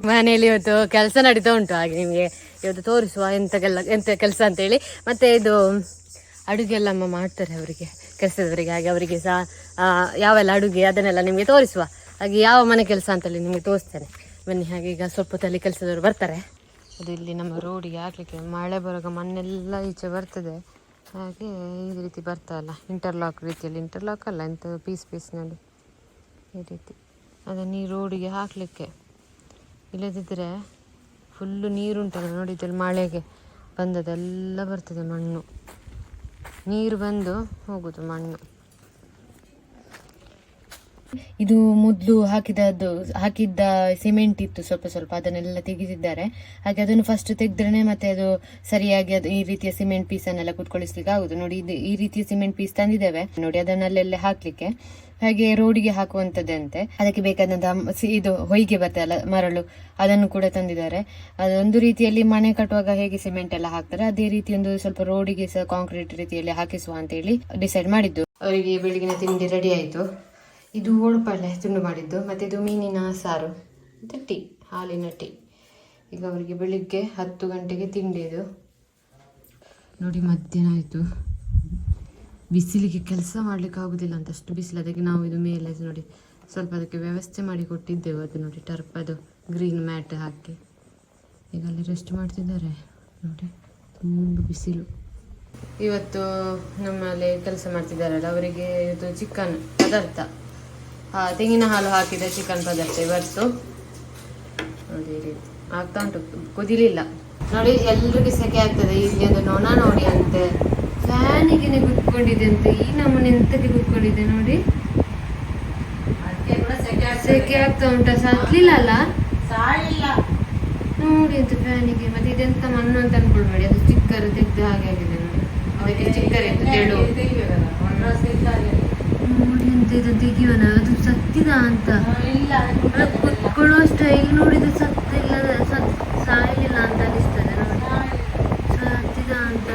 ಮನೆಯಲ್ಲಿ ಇವತ್ತು ಕೆಲಸ ನಡೀತಾ ಉಂಟು. ಹಾಗೆ ನಿಮಗೆ ಇವತ್ತು ತೋರಿಸುವ ಎಂತ ಕೆಲಸ ಅಂತೇಳಿ. ಮತ್ತೆ ಇದು ಅಡುಗೆ ಎಲ್ಲ ಅಮ್ಮ ಮಾಡ್ತಾರೆ ಅವರಿಗೆ, ಕೆಲಸದವರಿಗೆ. ಹಾಗೆ ಅವರಿಗೆ ಸಹ ಯಾವೆಲ್ಲ ಅಡುಗೆ ಅದನ್ನೆಲ್ಲ ನಿಮಗೆ ತೋರಿಸುವ. ಹಾಗೆ ಯಾವ ಮನೆ ಕೆಲಸ ಅಂತೇಳಿ ನಿಮಗೆ ತೋರಿಸ್ತೇನೆ ಬನ್ನಿ. ಹಾಗೆ ಈಗ ಸ್ವಲ್ಪ ಹೊತ್ತಲ್ಲಿ ಕೆಲಸದವರು ಬರ್ತಾರೆ. ಅದು ಇಲ್ಲಿ ನಮ್ಮ ರೋಡಿಗೆ ಹಾಕ್ಲಿಕ್ಕೆ ಮಳೆ ಬರುವಾಗ ಮಣ್ಣೆಲ್ಲ ಈಚೆ ಬರ್ತದೆ. ಹಾಗೆ ಈ ರೀತಿ ಬರ್ತಾರಲ್ಲ ಇಂಟರ್ಲಾಕ್ ರೀತಿಯಲ್ಲಿ, ಇಂಟರ್ಲಾಕ್ ಅಲ್ಲ ಎಂತ ಪೀಸ್ನಲ್ಲಿ ಈ ರೀತಿ ಅದನ್ನು ಈ ರೋಡಿಗೆ ಹಾಕಲಿಕ್ಕೆ. ಇಲ್ಲದಿದ್ದರೆ ಫುಲ್ಲು ನೀರುಂಟಲ್ಲ ನೋಡಿದ್ದಲ್ಲಿ, ಮಳೆಗೆ ಬಂದದೆಲ್ಲ ಬರ್ತದೆ ಮಣ್ಣು, ನೀರು ಬಂದು ಹೋಗುದು ಮಣ್ಣು. ಇದು ಮೊದಲು ಹಾಕಿದ್ದ ಸಿಮೆಂಟ್ ಇತ್ತು ಸ್ವಲ್ಪ ಅದನ್ನೆಲ್ಲ ತೆಗೆದಿದ್ದಾರೆ. ಹಾಗೆ ಅದನ್ನು ಫಸ್ಟ್ ತೆಗೆದ್ರೆ ಮತ್ತೆ ಅದು ಸರಿಯಾಗಿ ಅದು ಈ ರೀತಿಯ ಸಿಮೆಂಟ್ ಪೀಸನ್ನೆಲ್ಲ ಕುತ್ಕೊಳಿಸ್ಲಿಕ್ಕೆ ಆಗುದು. ನೋಡಿ ಇದು ಈ ರೀತಿಯ ಸಿಮೆಂಟ್ ಪೀಸ್ ತಂದಿದ್ದೇವೆ ನೋಡಿ, ಅದನ್ನಲ್ಲೆಲ್ಲ ಹಾಕ್ಲಿಕ್ಕೆ. ಹಾಗೆ ರೋಡಿಗೆ ಹಾಕುವಂಥದ್ದೇ ಅಂತೆ. ಅದಕ್ಕೆ ಬೇಕಾದಂತಹ ಇದು ಹೊಯ್ಗೆ ಬರ್ತಲ್ಲ ಮರಳು, ಅದನ್ನು ಕೂಡ ತಂದಿದ್ದಾರೆ. ಅದೊಂದು ರೀತಿಯಲ್ಲಿ ಮನೆ ಕಟ್ಟುವಾಗ ಹೇಗೆ ಸಿಮೆಂಟ್ ಎಲ್ಲ ಹಾಕ್ತಾರೆ ಅದೇ ರೀತಿ ಒಂದು ಸ್ವಲ್ಪ ರೋಡಿಗೆ ಸಹ ಕಾಂಕ್ರೀಟ್ ರೀತಿಯಲ್ಲಿ ಹಾಕಿಸುವ ಅಂತ ಹೇಳಿ ಡಿಸೈಡ್ ಮಾಡಿದ್ದು. ಅವರಿಗೆ ಬೆಳಗಿನ ತಿಂಡಿ ರೆಡಿ ಆಯಿತು. ಇದು ಓಳ್ಪಲ್ಲೆ ತುಂಡು ಮಾಡಿದ್ದು, ಮತ್ತು ಇದು ಮೀನಿನ ಸಾರು ಮತ್ತು ಟೀ, ಹಾಲಿನ ಟೀ. ಈಗ ಅವರಿಗೆ ಬೆಳಿಗ್ಗೆ 10 ಗಂಟೆಗೆ ತಿಂಡಿ. ಇದು ನೋಡಿ ಮಧ್ಯಾಹ್ನ ಆಯಿತು. ಬಿಸಿಲಿಗೆ ಕೆಲಸ ಮಾಡಲಿಕ್ಕೆ ಆಗೋದಿಲ್ಲ ಅಂತ ಅಷ್ಟು ಬಿಸಿಲು. ಅದಕ್ಕೆ ನಾವು ಇದು ಮೇಲೆ ನೋಡಿ ಸ್ವಲ್ಪ ಅದಕ್ಕೆ ವ್ಯವಸ್ಥೆ ಮಾಡಿ ಕೊಟ್ಟಿದ್ದೆವು. ಅದು ನೋಡಿ ಟರ್ಪ್, ಅದು ಗ್ರೀನ್ ಮ್ಯಾಟ್ ಹಾಕಿ ಈಗ ಅಲ್ಲಿ ರೆಸ್ಟ್ ಮಾಡ್ತಿದ್ದಾರೆ. ನೋಡಿ ತುಂಬ ಬಿಸಿಲು. ಇವತ್ತು ನಮ್ಮಲ್ಲಿ ಕೆಲಸ ಮಾಡ್ತಿದ್ದಾರಲ್ಲ ಅವರಿಗೆ ಇದು ಚಿಕನ್ ಪದಾರ್ಥ, ತೆಂಗಿನ ಹಾಲು ಹಾಕಿದ ಚಿಕನ್ ಪದಾರ್ಥ ಇವತ್ತು. ನೋಡಿ ಈ ರೀತಿ ಆಗ್ತಾ ಉಂಟು, ಕುದಿಲಿಲ್ಲ ನೋಡಿ. ಎಲ್ರಿಗೂ ಸೆಕೆ ಆಗ್ತದೆ. ಇಲ್ಲಿ ಒಂದು ನೊಣ ನೋಡಿ ಅಂತೆ ಫ್ಯಾನಿಗೆ ಕುತ್ಕೊಂಡಿದೆ ಅಂತೆ. ಈ ನಮ್ಮನೆ ಎಂತಕ್ಕೆ ಕುತ್ಕೊಂಡಿದೆ ನೋಡಿ, ಸೆಕೆ ಆಗ್ತಾ ಉಂಟ. ಸಾಕ್ಲಿಲ್ಲ ಅಲ್ಲ ನೋಡಿ ಅಂತ ಫ್ಯಾನಿಗೆ. ಮತ್ತೆ ಇದೆಂತ ಮಣ್ಣು ಅಂತ ಅನ್ಕೊಳ್ಬೇಡಿ, ಅದು ಸ್ಟಿಕ್ಕರ್ ತೆಗ್ದು ಹಾಗೆ ಆಗಿದೆ ನೋಡಿ. ಅದಕ್ಕೆ ಸ್ಟಿಕ್ಕರ್ ಇತ್ತು ತೆಳು ನೋಡಿ ಅಂತ. ಇದು ತೆಗಿಯೋಣ, ಅದು ಸತ್ತಿದ ಅಂತ ಕುತ್ಕೊಳ್ಳೋ ಸ್ಟೈಲ್ ನೋಡಿದ್ರೆ ಸಾಯಲಿಲ್ಲ ಅಂತ ಅನಿಸ್ತದೆ ನೋಡಿ. ಸತ್ತಿದ ಅಂತ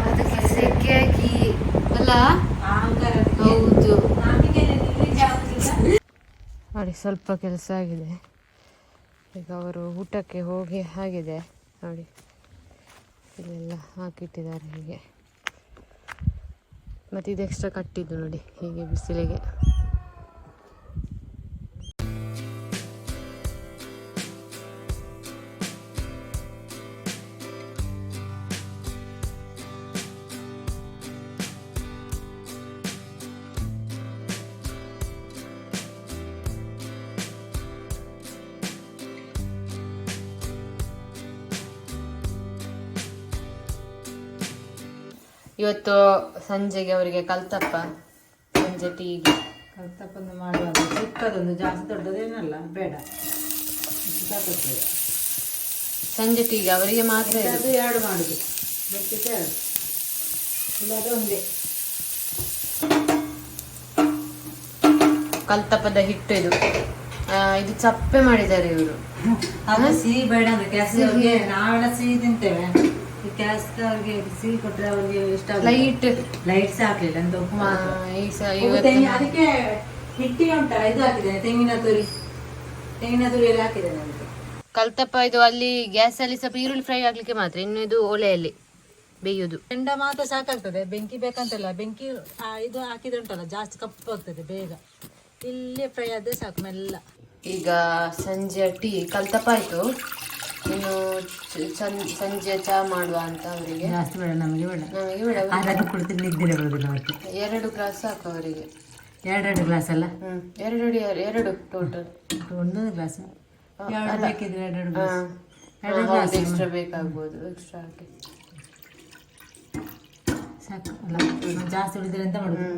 ಅದಕ್ಕೆ ಸೆಕೆ ಹಾಕಿ ಅಲ್ಲ. ಹೌದು ನೋಡಿ ಸ್ವಲ್ಪ ಕೆಲಸ ಆಗಿದೆ. ಈಗ ಅವರು ಊಟಕ್ಕೆ ಹೋಗಿ ಆಗಿದೆ ನೋಡಿ, ಇಲ್ಲೆಲ್ಲ ಹಾಕಿಟ್ಟಿದ್ದಾರೆ ಹೀಗೆ. ಮತ್ತು ಇದು ಎಕ್ಸ್ಟ್ರಾ ಕಟ್ಟಿದ್ದು ನೋಡಿ ಹೀಗೆ ಬಿಸಿಲಿಗೆ. ಇವತ್ತು ಸಂಜೆಗೆ ಅವರಿಗೆ ಕಲ್ತಪ್ಪ, ಸಂಜೆ ಟೀಗೆ ಕಲ್ತಪ್ಪನ್ನು ಮಾಡುವಾಗ ಚಿಕ್ಕದೊಂದು, ಜಾಸ್ತಿ ದೊಡ್ಡದೇನಲ್ಲ, ಬೇಡ ಸಾಕಾಗ್ತದೆ. ಸಂಜೆ ಟೀಗೆ ಅವರಿಗೆ ಮಾತ್ರ ಅದು 2 ಮಾಡುದು, ಬೇಕಿತ್ತು 2, ಇಲ್ಲದ ಒಂದೇ. ಕಲ್ತಪ್ಪದ ಹಿಟ್ಟು ಇದು. ಇದು ಚಪ್ಪೆ ಮಾಡಿದ್ದಾರೆ ಇವರು. ಅದು ಸಿಹಿ ಬೇಡ ಅಂದ್ರೆ ಕ್ಯಾಸ್ಗೆ ನಾವೆಲ್ಲ ಸಿಹಿ ತಿಂತೇವೆ. ಈ ಕ್ಯಾಸ್ಗೆ ಅವ್ರಿಗೆ ಸಿಹಿ ಕೊಟ್ಟರೆ ಅವ್ರಿಗೆ ಇಷ್ಟ. ಲೈಟ್ ಸಾಕ್ಲಿಲ್ಲ ಅಂತ ಉಪ್ಪು ಮಾತ್ರ. ಅದಕ್ಕೆ ಹಿಟ್ಟಿಗೆ ಉಂಟಲ್ಲ ಇದು ಹಾಕಿದ್ದೇನೆ, ತೆಂಗಿನ ತುರಿ ಎಲ್ಲ ಹಾಕಿದ್ದೇನೆ ಅದಕ್ಕೆ. ಕಲ್ತಪ್ಪ ಇದು ಅಲ್ಲಿ ಗ್ಯಾಸ್ ಅಲ್ಲಿ ಸ್ವಲ್ಪ ಈರುಳ್ಳಿ ಫ್ರೈ ಆಗ್ಲಿಕ್ಕೆ ಮಾತ್ರ, ಇನ್ನು ಇದು ಒಲೆಯಲ್ಲಿ ಬೇಯುದು. ಕೆಂಡ ಮಾತ್ರ ಸಾಕಾಗ್ತದೆ, ಬೆಂಕಿ ಬೇಕಂತಲ್ಲ. ಬೆಂಕಿ ಇದು ಹಾಕಿದ್ರೆ ಉಂಟಲ್ಲ ಜಾಸ್ತಿ ಕಪ್ಪು ಆಗ್ತದೆ ಬೇಗ. ಇಲ್ಲೇ ಫ್ರೈ ಆದ್ರೆ ಸಾಕು ಮೆಲ್ಲ. ಈಗ ಸಂಜೆ ಟೀ ಕಲ್ತಪ್ಪ ಆಯ್ತು. ಇನ್ನು ಸಂಜೆ ಚಾ ಮಾಡುವ ಅಂತ ಅವರಿಗೆ. ಜಾಸ್ತಿ ಬೇಡ, ನಮಗೆ ಬೇಡ ಕುಡ್ತೀನಿ, ನಿದ್ದೆ ಬರೋದಿಲ್ಲ ಅವತ್ತು. 2 ಗ್ಲಾಸ್ ಸಾಕು ಅವರಿಗೆ. 2 ಗ್ಲಾಸ್ ಅಲ್ಲ? 2 ಟೋಟಲ್. 1 ಗ್ಲಾಸ್ ಬೇಕಿದ್ರೆ 2 ಗ್ಲಾಸ್ ಎಕ್ಸ್ಟ್ರಾ ಬೇಕಾಗ್ಬೋದು, ಎಕ್ಸ್ಟ್ರಾ ಹಾಕಿ ಸಾಕು ಅಲ್ಲ. ಜಾಸ್ತಿ ಉಳಿದ್ರೆ ಅಂತ ಮಾಡುದು.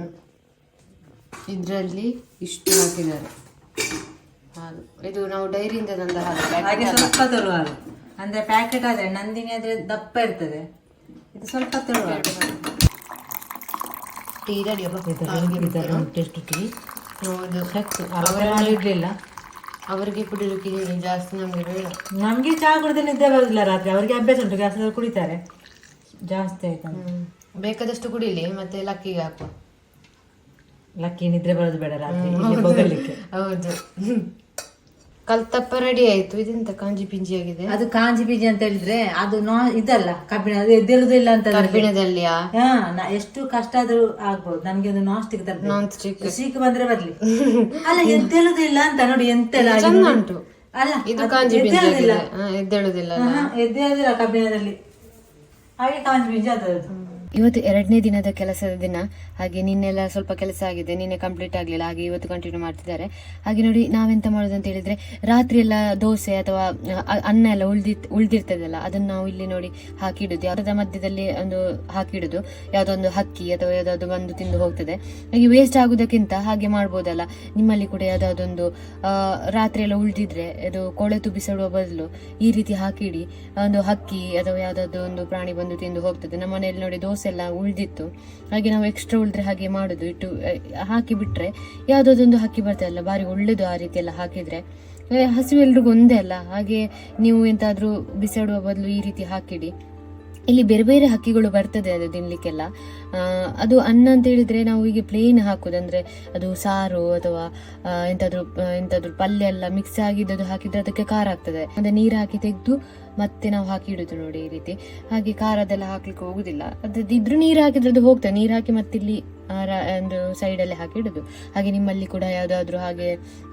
ಇದರಲ್ಲಿ ಇಷ್ಟು ಹಾಕಿದ್ದಾರೆ ಹಾಲು. ಇದು ನಾವು ಡೈರಿಯಿಂದ ತಂದ ಹಾಲು. ಹಾಗೆ ಸ್ವಲ್ಪ ತೆಳು ಹಾಲು ಅಂದ್ರೆ ಪ್ಯಾಕೆಟ್ ಆದ್ರೆ ನಂದಿನಿ ಆದ್ರೆ ದಪ್ಪ ಇರ್ತದೆ, ಇದು ಸ್ವಲ್ಪ ತೆಳು ಹಾಲು. Tea ready. ಟೇಸ್ಟ್ ಟೀ ಇಡ್ಲಿಲ್ಲ ಅವರಿಗೆ ಕುಡಿಲಿಕ್ಕೆ ಜಾಸ್ತಿ, ನಮಗೆ ಬೇಡ. ನಮ್ಗೆ ಚಹಾ ಕುಡಿದ್ರೆ ನಿದ್ದೆ ಬರೋದಿಲ್ಲ ರಾತ್ರಿ. ಅವರಿಗೆ ಅಭ್ಯಾಸ ಉಂಟು, ಗ್ಯಾಸ್ ಕುಡಿತಾರೆ ಜಾಸ್ತಿ ಆಯ್ತು. ಬೇಕಾದಷ್ಟು ಕುಡಿಲಿ, ಮತ್ತೆ ಲಕ್ಕಿಗೆ ಹಾಕುವ. ಲಕ್ಕಿ ನಿದ್ರೆ ಬರೋದು ಬೇಡ ರಾತ್ರಿ ಇಲ್ಲಿ ಬೊಗಲಿಕ್ಕೆ. ಹೌದು. ಕಲ್ತಪ್ಪ ರೆಡಿ ಆಯ್ತು. ಇದೆಂತ ಕಾಂಜಿ ಪಿಂಜಿ ಆಗಿದೆ. ಅದು ಕಾಂಜಿ ಬೀಜಿ ಅಂತ ಹೇಳಿದ್ರೆ ಅದು ಇದಲ್ಲ ಕಬ್ಬಿಣ, ಅದು ಎದ್ದೇಳುದಿಲ್ಲ ಅಂತ. ಕಬ್ಬಿಣದಲ್ಲಿ ಎಷ್ಟು ಕಷ್ಟ ಆದ್ರೂ ಆಗ್ಬೋದು. ನಮ್ಗೆ ಒಂದು ನಾನ್ ಸ್ಟಿಕ್ ತರ್ಬೇಕು, ನಾನ್ ಸ್ಟಿಕ್ ಸೀಕ್ ಬಂದ್ರೆ ಬರ್ಲಿ. ಅಲ್ಲ ಎದ್ದೇಳುದಿಲ್ಲ ಅಂತ ನೋಡಿ, ಎಂತೆಲ್ಲ ಉಂಟು. ಅಲ್ಲ ಇದು ಕಾಂಜಿ ಪಿಂಜಿ ಆಗಿದೆ, ಎದ್ದೇಳುದಿಲ್ಲ. ಎದ್ದೇಳುದಿಲ್ಲ ಕಬ್ಬಿಣದಲ್ಲಿ, ಹಾಗೆ ಕಾಂಜಿ ಬೀಜ ಅದು. ಇವತ್ತು 2ನೇ ದಿನದ ಕೆಲಸದ ದಿನ. ಹಾಗೆ ನಿನ್ನೆಲ್ಲ ಸ್ವಲ್ಪ ಕೆಲಸ ಆಗಿದೆ, ನಿನ್ನೆ ಕಂಪ್ಲೀಟ್ ಆಗಲಿಲ್ಲ. ಹಾಗೆ ಇವತ್ತು ಕಂಟಿನ್ಯೂ ಮಾಡ್ತಿದ್ದಾರೆ. ಹಾಗೆ ನೋಡಿ ನಾವೆಂತ ಮಾಡೋದು ಅಂತ ಹೇಳಿದ್ರೆ, ರಾತ್ರಿ ಎಲ್ಲ ದೋಸೆ ಅಥವಾ ಅನ್ನ ಎಲ್ಲ ಉಳ್ದಿರ್ತದಲ್ಲ, ಅದನ್ನ ನಾವು ಇಲ್ಲಿ ನೋಡಿ ಹಾಕಿಡುದು. ಯಾವ್ದಾದ ಮಧ್ಯದಲ್ಲಿ ಒಂದು ಹಾಕಿಡುದು, ಯಾವ್ದೊಂದು ಹಕ್ಕಿ ಅಥವಾ ಯಾವ್ದಾದ್ರು ಬಂದು ತಿಂದು ಹೋಗ್ತದೆ. ಹಾಗೆ ವೇಸ್ಟ್ ಆಗುದಕ್ಕಿಂತ ಹಾಗೆ ಮಾಡ್ಬೋದಲ್ಲ. ನಿಮ್ಮಲ್ಲಿ ಕೂಡ ಯಾವ್ದಾದೊಂದು ರಾತ್ರಿ ಎಲ್ಲ ಉಳ್ದಿದ್ರೆ ಅದು ಕೊಳೆತು ಬಿಸಾಡುವ ಬದಲು ಈ ರೀತಿ ಹಾಕಿಡಿ. ಒಂದು ಹಕ್ಕಿ ಅಥವಾ ಯಾವ್ದಾದ್ರು ಒಂದು ಪ್ರಾಣಿ ಬಂದು ತಿಂದು ಹೋಗ್ತದೆ. ನಮ್ಮ ಮನೆಯಲ್ಲಿ ನೋಡಿ ದೋಸೆ ಎಲ್ಲ ಉಳ್ದಿತ್ತು, ಹಾಗೆ ನಾವು ಎಕ್ಸ್ಟ್ರಾ ಉಳಿದ್ರೆ ಹಾಗೆ ಮಾಡುದು. ಇಟ್ಟು ಹಾಕಿ ಬಿಟ್ರೆ ಯಾವ್ದಾದೊಂದು ಹಕ್ಕಿ ಬರ್ತದಲ್ಲ, ಬಾರಿ ಒಳ್ಳೇದು ಆ ರೀತಿ ಎಲ್ಲ ಹಾಕಿದ್ರೆ. ಹಸಿವು ಎಲ್ರಿಗೂ ಒಂದೇ ಅಲ್ಲ, ಹಾಗೆ ನೀವು ಎಂತಾದ್ರೂ ಬಿಸಾಡುವ ಬದಲು ಈ ರೀತಿ ಹಾಕಿಡಿ. ಇಲ್ಲಿ ಬೇರೆ ಬೇರೆ ಹಕ್ಕಿಗಳು ಬರ್ತದೆ ಅದು ತಿನ್ಲಿಕ್ಕೆಲ್ಲ. ಅದು ಅನ್ನ ಅಂತ ಹೇಳಿದ್ರೆ ನಾವು ಈಗ ಪ್ಲೇನ್ ಹಾಕುದು, ಅಂದ್ರೆ ಅದು ಸಾರು ಅಥವಾ ಎಂತಾದ್ರೂ ಪಲ್ಯ ಎಲ್ಲ ಮಿಕ್ಸ್ ಆಗಿದ್ದು ಹಾಕಿದ್ರೆ ಅದಕ್ಕೆ ಖಾರ ಆಗ್ತದೆ. ಮತ್ತೆ ನೀರು ಹಾಕಿ ತೆಗೆದು ಮತ್ತೆ ನಾವು ಹಾಕಿ ಇಡುದು ನೋಡಿ ಈ ರೀತಿ. ಹಾಗೆ ಖಾರದೆಲ್ಲ ಹಾಕ್ಲಿಕ್ಕೆ ಹೋಗುದಿಲ್ಲ. ಅದಿದ್ರು ನೀರು ಹಾಕಿದ್ರೆ ಅದು ಹೋಗ್ತದೆ. ನೀರು ಹಾಕಿ ಮತ್ತೆ ಇಲ್ಲಿ ಒಂದು ಸೈಡಲ್ಲೇ ಹಾಕಿ ಇಡುದು. ಹಾಗೆ ನಿಮ್ಮಲ್ಲಿ ಕೂಡ ಯಾವ್ದಾದ್ರು ಹಾಗೆ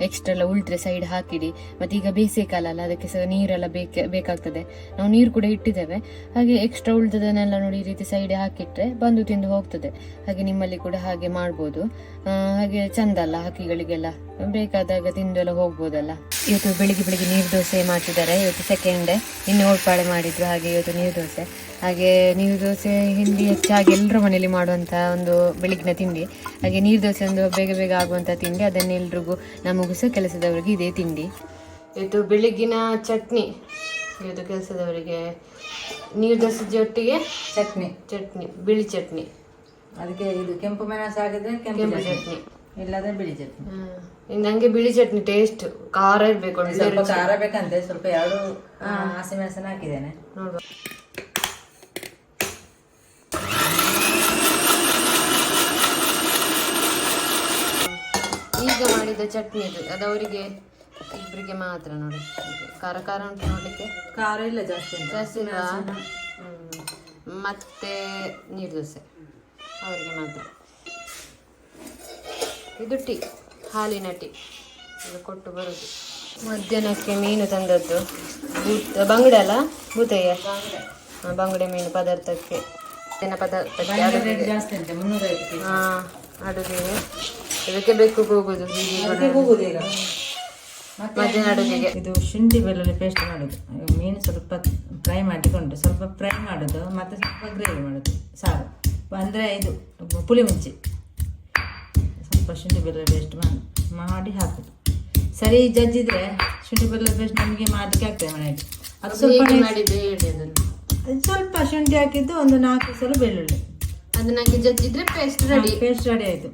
ಎಕ್ಸ್ಟ್ರಾ ಎಲ್ಲ ಉಳಿದ್ರೆ ಸೈಡ್ ಹಾಕಿಡಿ. ಮತ್ತೆ ಈಗ ಬೇಸಿಗೆ ಕಾಲ ಅಲ್ಲ, ಅದಕ್ಕೆ ಸಹ ನೀರೆಲ್ಲ ಬೇಕಾಗ್ತದೆ. ನಾವು ನೀರು ಕೂಡ ಇಟ್ಟಿದ್ದೇವೆ. ಹಾಗೆ ಎಕ್ಸ್ಟ್ರಾ ಉಳಿದದನ್ನೆಲ್ಲ ನೋಡಿ ಈ ರೀತಿ ಸೈಡ್ ಹಾಕಿಟ್ರೆ ಬಂದು ತಿಂದು ಹೋಗ್ತದೆ. ಹಾಗೆ ನಿಮ್ಮಲ್ಲಿ ಕೂಡ ಹಾಗೆ ಮಾಡ್ಬೋದು. ಹಾಗೆ ಚಂದ ಅಲ್ಲ, ಹಕ್ಕಿಗಳಿಗೆಲ್ಲ ಬೇಕಾದಾಗ ತಿಂದು ಎಲ್ಲ ಹೋಗ್ಬೋದಲ್ಲ. ಇವತ್ತು ಬೆಳಿಗ್ಗೆ ನೀರು ದೋಸೆ ಮಾಡ್ತಿದ್ದಾರೆ. ಇವತ್ತು ಸೆಕೆಂಡ್ ಡೇ. ಇನ್ನು ಓಟ್ಪಾಳೆ ಮಾಡಿದ್ರು. ಹಾಗೆ ಇವತ್ತು ನೀರು ದೋಸೆ. ಹಾಗೆ ನೀರು ದೋಸೆ ಹಿಂಡಿ ಹೆಚ್ಚಾಗಿ ಎಲ್ಲರ ಮನೆಯಲ್ಲಿ ಮಾಡುವಂಥ ಒಂದು ಬೆಳಗಿನ ತಿಂಡಿ. ಹಾಗೆ ನೀರು ದೋಸೆ ಒಂದು ಬೇಗ ಆಗುವಂಥ ತಿಂಡಿ. ಅದನ್ನೆಲ್ರಿಗೂ ನಮಗೂ ಸಹ ಕೆಲಸದವರಿಗೆ ಇದೇ ತಿಂಡಿ. ಇವತ್ತು ಬೆಳಿಗ್ಗಿನ ಚಟ್ನಿ. ಇವತ್ತು ಕೆಲಸದವರಿಗೆ ನೀರು ದೋಸೆ ಜೊಟ್ಟಿಗೆ ಚಟ್ನಿ ಬಿಳಿ ಚಟ್ನಿ. ಅದಕ್ಕೆ ಇದು ಕೆಂಪು ಮೆಣಸು ಹಾಕಿದ್ರೆ ಕೆಂಪು ಚಟ್ನಿ, ಇಲ್ಲದ್ರೆ ಬಿಳಿ ಚಟ್ನಿ. ನಂಗೆ ಬಿಳಿ ಚಟ್ನಿ ಟೇಸ್ಟ್ ಖಾರ ಇರ್ಬೇಕು. ಸ್ವಲ್ಪ ಖಾರ ಬೇಕಂತೆ, ಸ್ವಲ್ಪ 2 ಹಸಿಮೆಣಸನ್ನ ಹಾಕಿದ್ದೇನೆ. ನೋಡುವ. ಈಗ ಮಾಡಿದ ಚಟ್ನಿ ಅದು ಅವರಿಗೆ ಇಬ್ಬರಿಗೆ ಮಾತ್ರ ನೋಡಿ. ಖಾರ ಉಂಟು ನೋಡ್ಲಿಕ್ಕೆ. ಖಾರ ಇಲ್ಲ ಜಾಸ್ತಿ ಇಲ್ಲ. ಮತ್ತೆ ನೀರು ದೋಸೆ ಅವರಿಗೆ ಮಾತ್ರ. ಇದು ಟೀ, ಹಾಲಿನ ಟೀ ಇದು ಕೊಟ್ಟು ಬರುದು. ಮಧ್ಯಾಹ್ನಕ್ಕೆ ಮೀನು ತಂದದ್ದು. ಬಂಗುಡೆ ಅಲ್ಲ, ಬೂತಯ್ಯ. ಬಂಗುಡೆ ಮೀನು ಪದಾರ್ಥಕ್ಕೆ ಅಡುಗೆಗೆ ಇದಕ್ಕೆ ಬೇಕು ಹೋಗುದು. ಮಧ್ಯಾಹ್ನ ಅಡುಗೆಗೆ ಇದು ಶುಂಠಿ ಬೆಳ್ಳುಳ್ಳಿ ಪೇಸ್ಟ್ ಮಾಡೋದು. ಮೀನು ಸ್ವಲ್ಪ ಫ್ರೈ ಮಾಡಿಕೊಂಡು ಸ್ವಲ್ಪ ಫ್ರೈ ಮಾಡೋದು, ಮತ್ತೆ ಸ್ವಲ್ಪ ಗ್ರೇವಿ ಮಾಡೋದು ಸಾರು. ಅಂದರೆ ಇದು ಪುಳಿ ಮುಂಚಿ ಸ್ವಲ್ಪ ಶುಂಠಿ ಬೆಳ್ಳುಳ್ಳಿ ಪೇಸ್ಟ್ ಮಾಡಿ ಹಾಕೋದು. ಸರಿ ಜಜ್ಜಿದ್ರೆ ಶುಂಠಿ ಬೆಳ್ಳುಳ್ಳಿ ಪೇಸ್ಟ್ ನಮಗೆ ಮಾಡಲಿಕ್ಕೆ ಆಗ್ತದೆ ಮನೆಯಲ್ಲಿ. ಅದು ಸ್ವಲ್ಪ ಶುಂಠಿ ಹಾಕಿದ್ದು, ಒಂದು 4 ಸಲ ಬೆಳ್ಳುಳ್ಳಿ, ಅದನ್ನಾಗಿ ಜಜ್ಜಿದ್ರೆ ಪೇಸ್ಟ್ ರೆಡಿ ಆಯಿತು.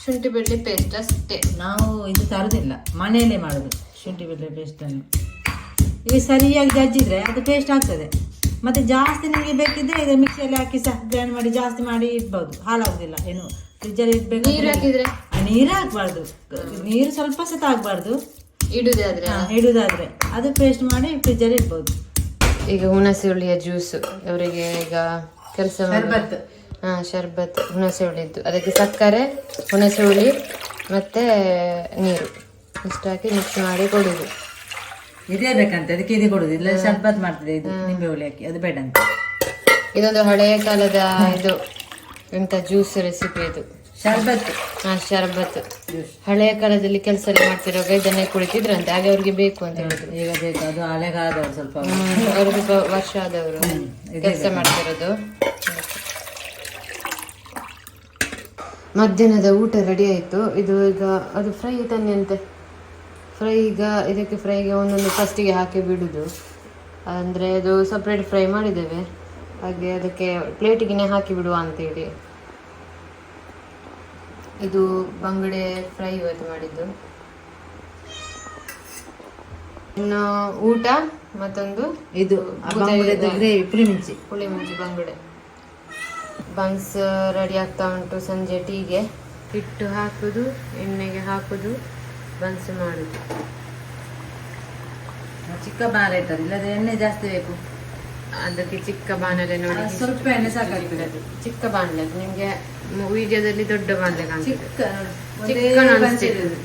ಶುಂಠಿ ಬೆಳ್ಳುಳ್ಳಿ ಪೇಸ್ಟ್ ಅಷ್ಟೇ. ನಾವು ಇದು ತರೋದಿಲ್ಲ, ಮನೆಯಲ್ಲೇ ಮಾಡೋದು ಶುಂಠಿ ಬೆಳ್ಳುಳ್ಳಿ ಪೇಸ್ಟನ್ನು. ಈಗ ಸರಿಯಾಗಿ ಜಜ್ಜಿದ್ರೆ ಅದು ಪೇಸ್ಟ್ ಆಗ್ತದೆ. ಮತ್ತು ಜಾಸ್ತಿ ನಿಮಗೆ ಬೇಕಿದ್ರೆ ಇದು ಮಿಕ್ಸಿಯಲ್ಲಿ ಹಾಕಿ ಸಹ ಗ್ರೈಂಡ್ ಮಾಡಿ ಜಾಸ್ತಿ ಮಾಡಿ ಇಡ್ಬೋದು, ಹಾಳಾಗೋದಿಲ್ಲ. ಏನು ಫ್ರಿಜ್ಜಲ್ಲಿ ಇಡಬೇಕು. ನೀರು ಹಾಕಬಾರ್ದು, ನೀರು ಸ್ವಲ್ಪ ಸಹ ಆಗಬಾರ್ದು. ಇಡುದಾದ್ರೆ ಅದು ಪೇಸ್ಟ್ ಮಾಡಿ ಫ್ರಿಜ್ಜಲ್ಲಿ ಇಡ್ಬೋದು. ಈಗ ಹುಣಸೆ ಹುಳಿಯ ಜ್ಯೂಸು ಅವರಿಗೆ ಈಗ ಕೆಲಸ ಶರ್ಬತ್ ಹುಣಸೆ ಹುಳಿದ್ದು. ಅದಕ್ಕೆ ಸಕ್ಕರೆ, ಹುಣಸೆ ಹುಳಿ ಮತ್ತೆ ನೀರು ಇಷ್ಟು ಹಾಕಿ ಮಿಕ್ಸ್ ಮಾಡಿ ಕೊಡುದು. ಇದೇ ಬೇಕಂತ ಅದಕ್ಕೆ ಇದು ಕೊಡುದು. ಇಲ್ಲ ಶರ್ಬತ್ ಮಾಡ್ತದೆ ಇದು ನಿಂಬೆ ಹುಳಿ ಹಾಕಿ, ಅದು ಬೇಡ ಅಂತ. ಇದೊಂದು ಹಳೆಯ ಕಾಲದ ಇದು ಎಂತ ಜ್ಯೂಸ್ ರೆಸಿಪಿ ಇದು, ಶರ್ಬತ್. ಶರ್ಬತ್ ಹಳೆಯ ಕಾಲದಲ್ಲಿ ಕೆಲಸ ಎಲ್ಲ ಮಾಡ್ತಿರುವಾಗ ಇದನ್ನೇ ಕುಳಿತಿದ್ರಂತೆ. ಹಾಗೆ ಅವ್ರಿಗೆ ಬೇಕು ಅಂತ ಹೇಳಿದ್ರು. ಈಗ ಬೇಕು, ಅದು ಹಳೆ ಕಾಲದವರು ಸ್ವಲ್ಪ ಅವರು ಸ್ವಲ್ಪ ವರ್ಷ ಆದವರು ಕೆಲಸ ಮಾಡ್ತಿರೋದು. ಮಧ್ಯಾಹ್ನದ ಊಟ ರೆಡಿ ಆಯಿತು. ಇದು ಈಗ ಅದು ಫ್ರೈ ತಾನೆ ಅಂತೆ. ಫ್ರೈ ಈಗ ಇದಕ್ಕೆ ಫ್ರೈಗೆ ಒಂದೊಂದು ಫಸ್ಟಿಗೆ ಹಾಕಿ ಬಿಡುದು. ಅಂದರೆ ಅದು ಸಪ್ರೇಟ್ ಫ್ರೈ ಮಾಡಿದ್ದೇವೆ. ಹಾಗೆ ಅದಕ್ಕೆ ಪ್ಲೇಟಿಗೆ ಹಾಕಿ ಬಿಡುವ ಅಂತೇಳಿ. ಇದು ಬಂಗುಡೆ ಫ್ರೈ ಇವತ್ತು ಮಾಡಿದ್ದು. ಇನ್ನು ಊಟ ಮತ್ತೊಂದು ಇದು ಪುಳಿ ಮುಂಚಿ ಬಂಗುಡೆ. ಬನ್ಸ್ ರೆಡಿ ಆಗ್ತಾ ಉಂಟು ಸಂಜೆ ಟೀಗೆ. ಹಿಟ್ಟು ಹಾಕುದು, ಎಣ್ಣೆಗೆ ಹಾಕುದು, ಬನ್ಸ್ ಮಾಡುದು. ಚಿಕ್ಕ ಬಾಣಲೆ ಇರ್ತದೆ, ಇಲ್ಲದ್ರೆ ಎಣ್ಣೆ ಜಾಸ್ತಿ ಬೇಕು. ಅದಕ್ಕೆ ಚಿಕ್ಕ ಬಾಣಲೆ ನೋಡಿ, ಸ್ವಲ್ಪ ಎಣ್ಣೆ ಸಾಕಾಗ್ತದೆ. ಚಿಕ್ಕ ಬಾಣಲೆ. ನಿಮ್ಗೆ ವಿಡಿಯೋದಲ್ಲಿ ದೊಡ್ಡ ಬಾಣಲೆ ಕಾಣ್ತದೆ. ಚಿಕ್ಕ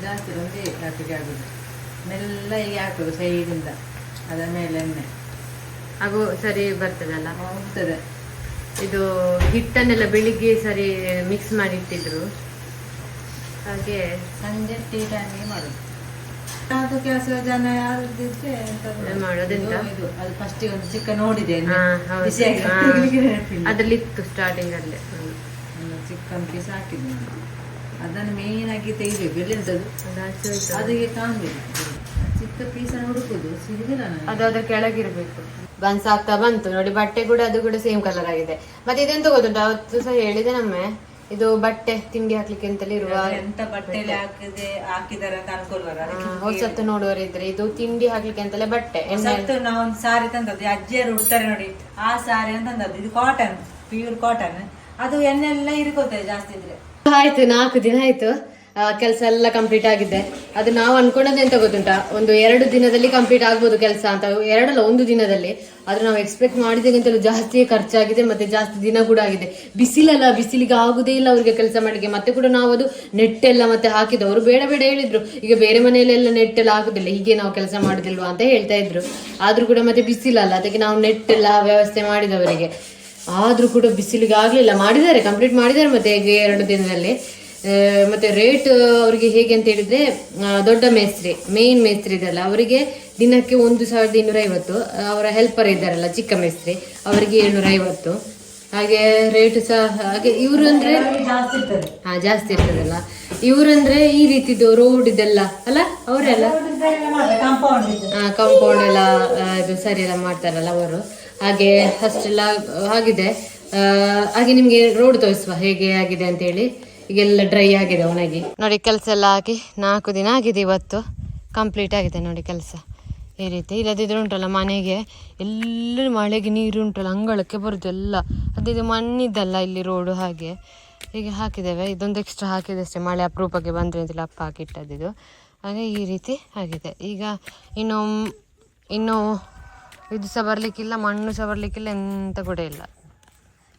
ಜಾಸ್ತಿ ಒಂದೇ ಹಾಕಿಗೆ ಆಗುದು. ಮೆಲ್ಲ ಹೀಗೆ ಹಾಕುದು ಸೈಡಿಂದ, ಅದರ ಮೇಲೆ ಎಣ್ಣೆ ಹಾಗೂ ಸರಿ ಬರ್ತದಲ್ಲ. ಹೋಗ್ತದೆ. ಇದು ಹಿಟ್ಟನ್ನೆಲ್ಲ ಬೆಳಿಗ್ಗೆ ಸರಿ ಮಿಕ್ಸ್ ಮಾಡಿ ಇಟ್ಟಿದ್ರು, ಹಾಗೆ ಸಂಜೆ ಟೀ ಟೈಮಿಗೆ ಮಾಡುದು. ಅದು ಕೆಲಸ ಜನ ಯಾರಿದ್ರೆ ಮಾಡೋದೆಂತ ಅದು ಫಸ್ಟ್ ಒಂದು ಚಿಕ್ಕ ನೋಡಿದೆ, ಅದ್ರಲ್ಲಿ ಇತ್ತು ಸ್ಟಾರ್ಟಿಂಗ್ ಅಲ್ಲೇ ಚಿಕನ್ ಪೀಸ್ ಹಾಕಿದ್ದೆ ನಾನು. ಅದನ್ನು ಮೇನ್ ಆಗಿ ತೆಗಿಬೇಕು, ಎಲ್ಲಿಂತದ್ದು ಅದಕ್ಕೆ ಕಾಣಬೇಕು. ಚಿಕ್ಕ ಪೀಸ್ ಹುಡುಕುದು ಸಿಗುದಿಲ್ಲ ನನಗೆ. ಅದು ಅದ್ರ ಕೆಳಗಿರ್ಬೇಕು. ಬನ್ಸ್ ಆಗ್ತಾ ಬಂತು ನೋಡಿ. ಬಟ್ಟೆ ಕೂಡ ಅದು ಕೂಡ ಸೇಮ್ ಕಲರ್ ಆಗಿದೆ. ಮತ್ತೆ ಇದೆಂತ ಗೊತ್ತುಂಟ, ಅವತ್ತು ಸಹ ಹೇಳಿದೆ ನಮ್ಮೆ, ಇದು ಬಟ್ಟೆ ತಿಂಡಿ ಹಾಕ್ಲಿಕ್ಕೆ ಅಂತಲೇ ಇರುವ ಎಂತ ಬಟ್ಟೆಲಿ ಹಾಕಿದಾರೆ ಅಂತ ಅನ್ಕೊಳ್ಬಾರ. ಹೊಸತ್ತು ನೋಡುವರಿದ್ರೆ ಇದು ತಿಂಡಿ ಹಾಕ್ಲಿಕ್ಕೆ ಅಂತಲೇ ಬಟ್ಟೆ. ನಾವು ಒಂದು ಸಾರಿ ತಂದದ್ದು, ಅಜ್ಜಿಯರು ಉಡ್ತಾರೆ ನೋಡಿ, ಆ ಸಾರಿ ಅಂತ ತಂದದ್ದು. ಇದು ಕಾಟನ್, ಪ್ಯೂರ್ ಕಾಟನ್. ಅದು ಎಣ್ಣೆಲ್ಲ ಇರ್ಕೋತದೆ ಜಾಸ್ತಿ ಇದ್ರೆ. ಆಯ್ತು, 4 ದಿನ ಆಯ್ತು, ಕೆಲಸ ಎಲ್ಲ ಕಂಪ್ಲೀಟ್ ಆಗಿದೆ. ಅದು ನಾವು ಅನ್ಕೊಂಡದ್ದು ಎಂತ ಗೊತ್ತುಂಟ, ಒಂದು 2 ದಿನದಲ್ಲಿ ಕಂಪ್ಲೀಟ್ ಆಗ್ಬೋದು ಕೆಲಸ ಅಂತ. 2 ಅಲ್ಲ, 1 ದಿನದಲ್ಲಿ. ಆದ್ರೆ ನಾವು ಎಕ್ಸ್ಪೆಕ್ಟ್ ಮಾಡಿದಾಗಿಂತಲೂ ಜಾಸ್ತಿ ಖರ್ಚಾಗಿದೆ, ಮತ್ತೆ ಜಾಸ್ತಿ ದಿನ ಕೂಡ ಆಗಿದೆ. ಬಿಸಿಲಲ್ಲ, ಬಿಸಿಲಿಗೆ ಆಗುದೇ ಇಲ್ಲ ಅವ್ರಿಗೆ ಕೆಲಸ ಮಾಡಿಗೆ. ಮತ್ತೆ ಕೂಡ ನಾವು ಅದು ನೆಟ್ ಎಲ್ಲ ಮತ್ತೆ ಹಾಕಿದ್ದು, ಅವರು ಬೇಡ ಬೇಡ ಹೇಳಿದ್ರು. ಈಗ ಬೇರೆ ಮನೆಯಲ್ಲೆಲ್ಲ ನೆಟ್ ಎಲ್ಲ ಹಾಕುದಿಲ್ಲ, ಹೀಗೆ ನಾವು ಕೆಲಸ ಮಾಡುದಿಲ್ವಾ ಅಂತ ಹೇಳ್ತಾ ಇದ್ರು. ಆದ್ರೂ ಕೂಡ ಮತ್ತೆ ಬಿಸಿಲಲ್ಲ, ಅದಕ್ಕೆ ನಾವು ನೆಟ್ ಎಲ್ಲ ವ್ಯವಸ್ಥೆ ಮಾಡಿದವರಿಗೆ. ಆದ್ರೂ ಕೂಡ ಬಿಸಿಲಿಗೆ ಆಗ್ಲಿಲ್ಲ. ಮಾಡಿದ್ದಾರೆ, ಕಂಪ್ಲೀಟ್ ಮಾಡಿದ್ದಾರೆ ಮತ್ತೆ 2 ದಿನದಲ್ಲಿ. ಮತ್ತೆ ರೇಟ್ ಅವರಿಗೆ ಹೇಗೆ ಅಂತ ಹೇಳಿದ್ರೆ, ದೊಡ್ಡ ಮೇಸ್ತ್ರಿ, ಮೇನ್ ಮೇಸ್ತ್ರಿ ಇದೆಲ್ಲ, ಅವರಿಗೆ ದಿನಕ್ಕೆ 1250. ಅವರ ಹೆಲ್ಪರ್ ಇದ್ದಾರಲ್ಲ ಚಿಕ್ಕ ಮೇಸ್ತ್ರಿ, ಅವರಿಗೆ 750. ಹಾಗೆ ರೇಟ್ ಸಹ ಹಾಗೆ. ಇವರು ಅಂದ್ರೆ ಜಾಸ್ತಿ ಇರ್ತದಲ್ಲ. ಇವ್ರಂದ್ರೆ ಈ ರೀತಿದು ರೋಡ್ ಇದೆಲ್ಲ ಅಲ್ಲ, ಅವರೆಲ್ಲ ಕಾಂಪೌಂಡ್ ಎಲ್ಲ ಇದು ಸರಿ ಎಲ್ಲ ಮಾಡ್ತಾರಲ್ಲ ಅವರು. ಹಾಗೆ ಅಷ್ಟೆಲ್ಲ ಆಗಿದೆ. ಹಾಗೆ ನಿಮ್ಗೆ ರೋಡ್ ತೋರಿಸುವ ಹೇಗೆ ಆಗಿದೆ ಅಂತ ಹೇಳಿ. ಈಗೆಲ್ಲ ಡ್ರೈ ಆಗಿದೆ, ಒಣಗಿ ನೋಡಿ. ಕೆಲಸ ಎಲ್ಲ ಆಗಿ 4 ದಿನ ಆಗಿದೆ. ಇವತ್ತು ಕಂಪ್ಲೀಟ್ ಆಗಿದೆ ನೋಡಿ ಕೆಲಸ. ಈ ರೀತಿ ಇಲ್ಲದಿದ್ರೆ ಉಂಟಲ್ಲ ಮನೆಗೆ ಎಲ್ಲ ಮಳೆಗೆ ನೀರು ಉಂಟಲ್ಲ ಅಂಗಳಕ್ಕೆ ಬರುದು ಎಲ್ಲ. ಅದಿದು ಮಣ್ಣಿದ್ದಲ್ಲ ಇಲ್ಲಿ ರೋಡು, ಹಾಗೆ ಹೀಗೆ ಹಾಕಿದ್ದೇವೆ. ಇದೊಂದು ಎಕ್ಸ್ಟ್ರಾ ಹಾಕಿದೆ ಅಷ್ಟೇ, ಮಳೆ ಅಪರೂಪಕ್ಕೆ ಬಂದರೆ ಅಂತಿಲ್ಲ, ಅಪ್ಪ ಹಾಕಿಟ್ಟದಿದು. ಹಾಗೆ ಈ ರೀತಿ ಆಗಿದೆ. ಈಗ ಇನ್ನು ಇದು ಸಹ ಬರಲಿಕ್ಕಿಲ್ಲ, ಮಣ್ಣು ಸಹ ಬರಲಿಕ್ಕಿಲ್ಲ, ಎಂತ ಕೂಡ ಇಲ್ಲ.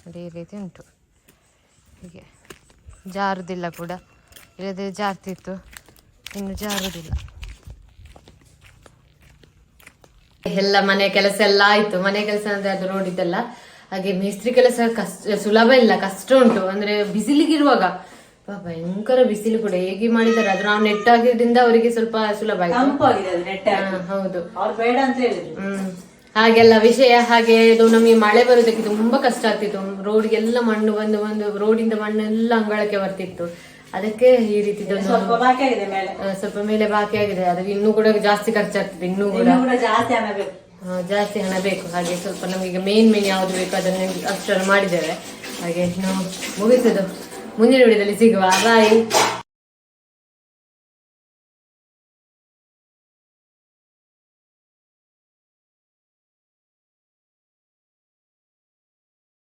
ಅದೇ ಈ ರೀತಿ ಉಂಟು. ಹೀಗೆ ಜಾರುದಿಲ್ಲ ಕೂಡ, ಇಲ್ಲದೆ ಜಾರ್ತಿತ್ತು, ಇನ್ನು ಜಾರುದಿಲ್ಲ. ಎಲ್ಲ ಮನೆ ಕೆಲಸ ಎಲ್ಲ ಆಯ್ತು. ಮನೆ ಕೆಲಸ ಅಂದ್ರೆ ಅದು ನೋಡಿದ್ದಲ್ಲ. ಹಾಗೆ ಮೇಸ್ತ್ರಿ ಕೆಲಸ ಸುಲಭ ಇಲ್ಲ, ಕಷ್ಟ ಉಂಟು. ಅಂದ್ರೆ ಬಿಸಿಲಿಗಿರುವಾಗ ಭಯಂಕರ ಬಿಸಿಲು ಕೂಡ ಹೇಗೆ ಮಾಡಿದ್ದಾರೆ. ಅದು ನಾವು ನೆಟ್ ಆಗಿದ್ರಿಂದ ಅವರಿಗೆ ಸ್ವಲ್ಪ ಸುಲಭ ಆಯ್ತು. ಹೌದು, ಬೇಡ ಅಂತ ಹೇಳಿದ್ರು. ಹಾಗೆಲ್ಲ ವಿಷಯ. ಹಾಗೆ ಇದು ನಮಗೆ ಮಳೆ ಬರೋದಕ್ಕೆ ತುಂಬಾ ಕಷ್ಟ ಆಗ್ತಿತ್ತು. ರೋಡ್ಗೆಲ್ಲ ಮಣ್ಣು ಬಂದು ರೋಡಿಂದ ಮಣ್ಣು ಎಲ್ಲ ಅಂಗಳಕ್ಕೆ ಬರ್ತಿತ್ತು. ಅದಕ್ಕೆ ಈ ರೀತಿ ಸ್ವಲ್ಪ ಮೇಲೆ ಬಾಕಿ ಆಗಿದೆ. ಅದಕ್ಕೆ ಇನ್ನೂ ಕೂಡ ಜಾಸ್ತಿ ಖರ್ಚಾಗ್ತದೆ, ಇನ್ನೂ ಕೂಡ ಜಾಸ್ತಿ ಹಣ ಬೇಕು. ಹಾಗೆ ಸ್ವಲ್ಪ ನಮಗೆ ಮೇನ್ ಯಾವ್ದು ಬೇಕು ಅದನ್ನ ಅಷ್ಟನ್ನು ಮಾಡಿದ್ದೇವೆ. ಹಾಗೆ ನಾವು ಮುಗಿಸುದು. ಮುಂದಿನ ವಿಡಿಯೋದಲ್ಲಿ ಸಿಗುವ. ಬಾಯ್.